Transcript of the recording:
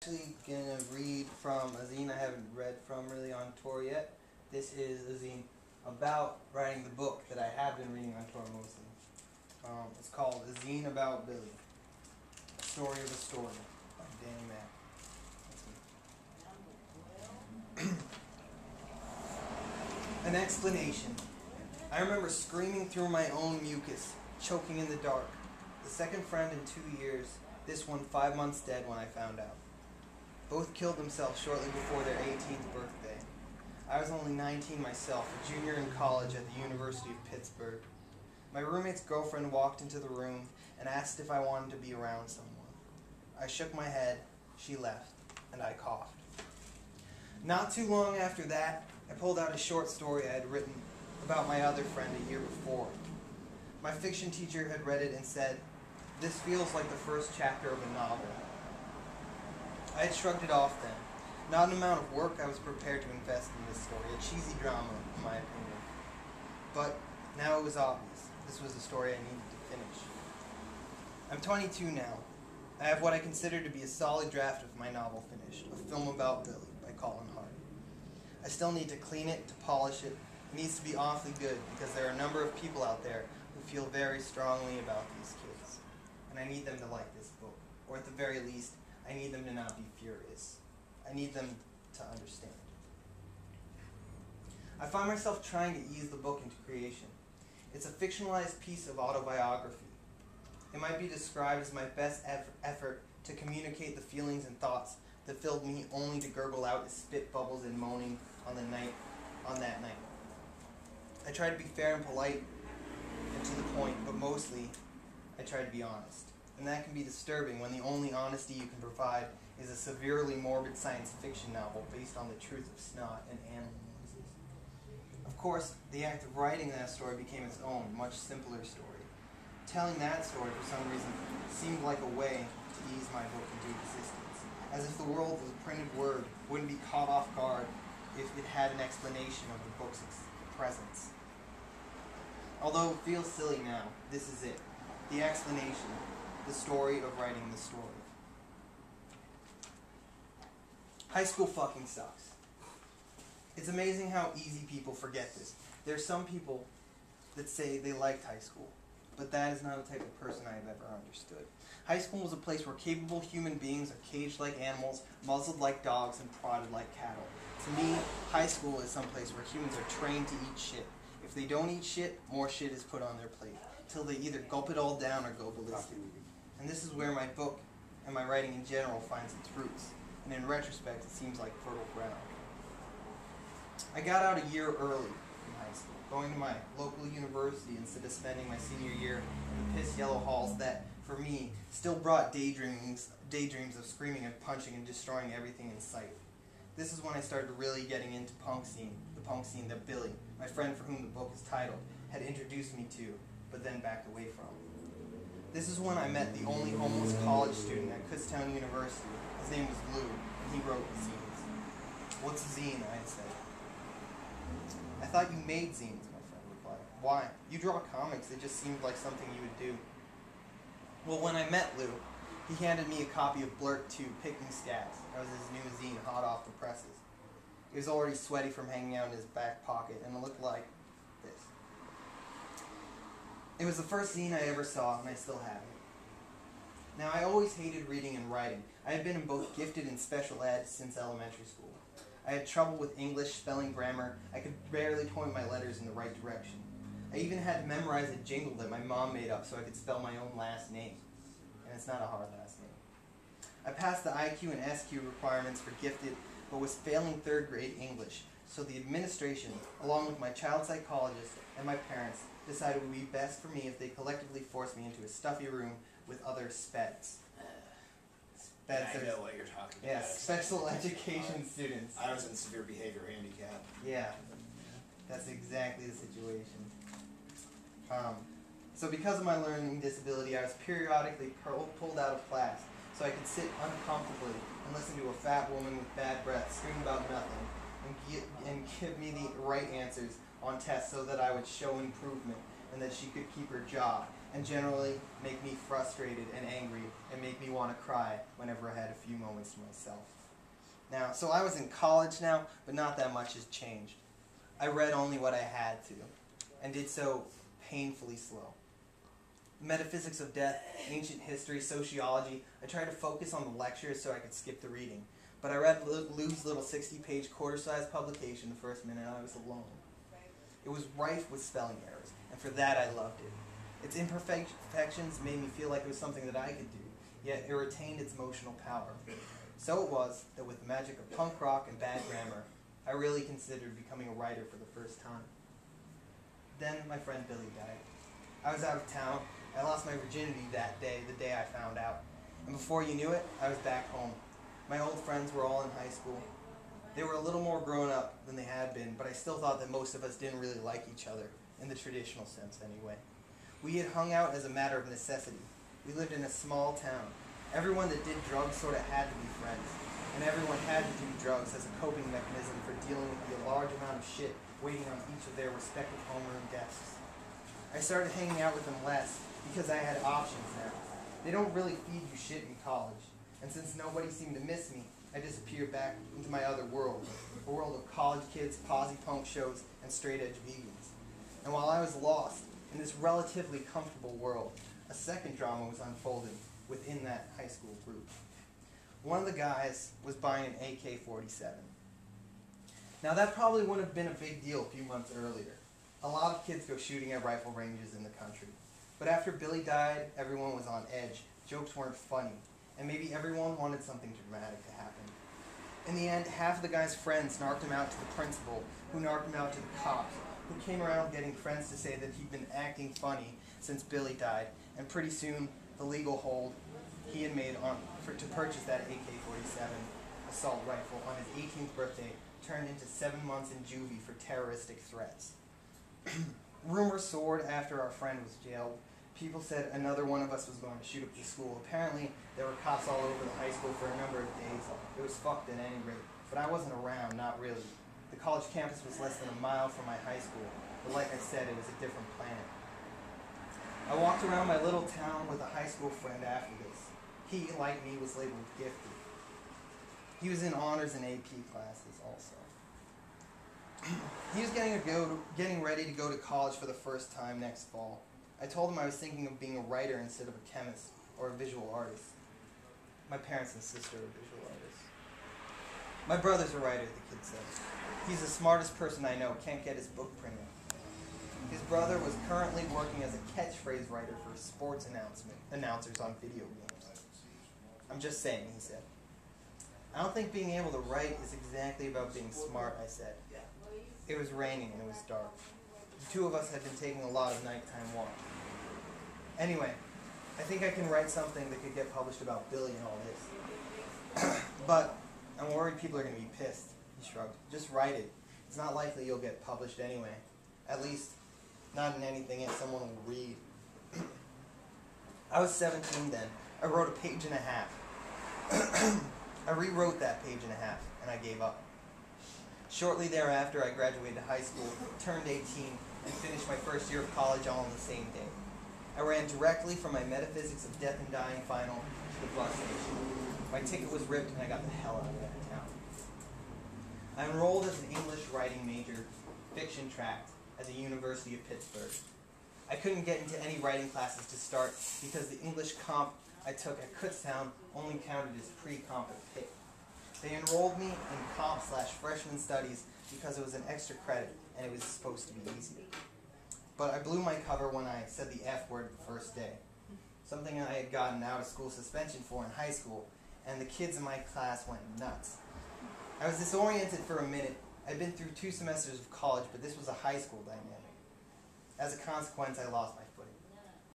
Actually gonna read from a zine I haven't read from really on tour yet. This is a zine about writing the book that I have been reading on tour mostly. It's called A Zine About Billy. A Story of a Story by Danny Mack. An explanation. I remember screaming through my own mucus, choking in the dark. The second friend in 2 years, this one 5 months dead when I found out. Both killed themselves shortly before their 18th birthday. I was only 19 myself, a junior in college at the University of Pittsburgh. My roommate's girlfriend walked into the room and asked if I wanted to be around someone. I shook my head, she left, and I coughed. Not too long after that, I pulled out a short story I had written about my other friend a year before. My fiction teacher had read it and said, "This feels like the first chapter of a novel." I had shrugged it off then. Not an amount of work I was prepared to invest in this story, a cheesy drama, in my opinion. But now it was obvious. This was the story I needed to finish. I'm 22 now. I have what I consider to be a solid draft of my novel finished, A Film About Billy by Colin Hart. I still need to clean it, to polish it. It needs to be awfully good because there are a number of people out there who feel very strongly about these kids. And I need them to like this book, or at the very least, I need them to not be furious. I need them to understand. I find myself trying to ease the book into creation. It's a fictionalized piece of autobiography. It might be described as my best effort to communicate the feelings and thoughts that filled me only to gurgle out as spit bubbles and moaning on that night. I try to be fair and polite and to the point, but mostly I try to be honest. And that can be disturbing when the only honesty you can provide is a severely morbid science fiction novel based on the truth of snot and animal noises. Of course, the act of writing that story became its own, much simpler story. Telling that story, for some reason, seemed like a way to ease my book into existence, as if the world of the printed word wouldn't be caught off guard if it had an explanation of the book's presence. Although it feels silly now, this is it. The explanation. The story of writing the story. High school fucking sucks. It's amazing how easy people forget this. There are some people that say they liked high school, but that is not the type of person I have ever understood. High school was a place where capable human beings are caged like animals, muzzled like dogs, and prodded like cattle. To me, high school is some place where humans are trained to eat shit. If they don't eat shit, more shit is put on their plate, till they either gulp it all down or go ballistic. And this is where my book and my writing in general finds its roots, and in retrospect it seems like fertile ground. I got out a year early from high school, going to my local university instead of spending my senior year in the piss yellow halls that, for me, still brought daydreams of screaming and punching and destroying everything in sight. This is when I started really getting into punk scene, the punk scene that Billy, my friend for whom the book is titled, had introduced me to, but then backed away from. This is when I met the only homeless college student at Kutztown University. His name was Lou, and he wrote zines. "What's a zine?" I had said. "I thought you made zines," my friend replied. "Why? You draw comics. It just seemed like something you would do." Well, when I met Lou, he handed me a copy of Blurt 2, Picking Stats. That was his new zine, hot off the presses. It was already sweaty from hanging out in his back pocket, and it looked like this. It was the first zine I ever saw, and I still have it. Now, I always hated reading and writing. I had been in both gifted and special ed since elementary school. I had trouble with English, spelling, grammar. I could barely point my letters in the right direction. I even had to memorize a jingle that my mom made up so I could spell my own last name. And it's not a hard last name. I passed the IQ and SQ requirements for gifted, but was failing 3rd grade English. So the administration, along with my child psychologist and my parents, decided it would be best for me if they collectively forced me into a stuffy room with other speds. I know what you're talking about. Yeah, special education students. I was in severe behavior handicap. Yeah, that's exactly the situation. So because of my learning disability, I was periodically pulled out of class so I could sit uncomfortably and listen to a fat woman with bad breath scream about nothing and give me the right answers on tests so that I would show improvement and that she could keep her job and generally make me frustrated and angry and make me want to cry whenever I had a few moments to myself. Now, so I was in college now, but not that much has changed. I read only what I had to, and did so painfully slow. Metaphysics of death, ancient history, sociology, I tried to focus on the lectures so I could skip the reading. But I read Lou's little 60-page quarter-size publication the first minute I was alone. It was rife with spelling errors, and for that I loved it. Its imperfections made me feel like it was something that I could do, yet it retained its emotional power. So it was that with the magic of punk rock and bad grammar, I really considered becoming a writer for the first time. Then my friend Billy died. I was out of town. I lost my virginity that day, the day I found out. And before you knew it, I was back home. My old friends were all in high school. They were a little more grown up than they had been, but I still thought that most of us didn't really like each other, in the traditional sense anyway. We had hung out as a matter of necessity. We lived in a small town. Everyone that did drugs sort of had to be friends, and everyone had to do drugs as a coping mechanism for dealing with the large amount of shit waiting on each of their respective homeroom desks. I started hanging out with them less because I had options now. They don't really feed you shit in college, and since nobody seemed to miss me, I disappeared back into my other world, a world of college kids, posse punk shows, and straight-edge vegans. And while I was lost in this relatively comfortable world, a second drama was unfolding within that high school group. One of the guys was buying an AK-47. Now that probably wouldn't have been a big deal a few months earlier. A lot of kids go shooting at rifle ranges in the country. But after Billy died, everyone was on edge. Jokes weren't funny. And maybe everyone wanted something dramatic to happen. In the end, half of the guy's friends narked him out to the principal, who narked him out to the cops, who came around getting friends to say that he'd been acting funny since Billy died, and pretty soon the legal hold he had made to purchase that AK-47 assault rifle on his 18th birthday turned into 7 months in juvie for terroristic threats. Rumors soared after our friend was jailed. People said another one of us was going to shoot up the school. Apparently, there were cops all over the high school for a number of days. It was fucked at any rate, but I wasn't around, not really. The college campus was less than a mile from my high school, but like I said, it was a different planet. I walked around my little town with a high school friend after this. He, like me, was labeled gifted. He was in honors and AP classes also. He was getting ready to go to college for the first time next fall. I told him I was thinking of being a writer instead of a chemist or a visual artist. My parents and sister are visual artists. My brother's a writer, the kid said. He's the smartest person I know, can't get his book printed. His brother was currently working as a catchphrase writer for sports announcers on video games. I'm just saying, he said. I don't think being able to write is exactly about being smart, I said. It was raining and it was dark. The two of us had been taking a lot of nighttime walks. Anyway, I think I can write something that could get published about Billy and all this. But I'm worried people are going to be pissed, he shrugged. Just write it. It's not likely you'll get published anyway. At least, not in anything that someone will read. I was 17 then. I wrote a page and a half. I rewrote that page and a half, and I gave up. Shortly thereafter, I graduated high school, turned 18, and finished my first year of college all on the same day. I ran directly from my Metaphysics of Death and Dying final to the bus station. My ticket was ripped, and I got the hell out of that town. I enrolled as an English writing major, fiction track, at the University of Pittsburgh. I couldn't get into any writing classes to start because the English comp I took at Kutztown only counted as pre-comp at Pitt. They enrolled me in comp/freshman studies because it was an extra credit and it was supposed to be easy. But I blew my cover when I said the F word the first day, something I had gotten out of school suspension for in high school, and the kids in my class went nuts. I was disoriented for a minute. I'd been through 2 semesters of college, but this was a high school dynamic. As a consequence, I lost my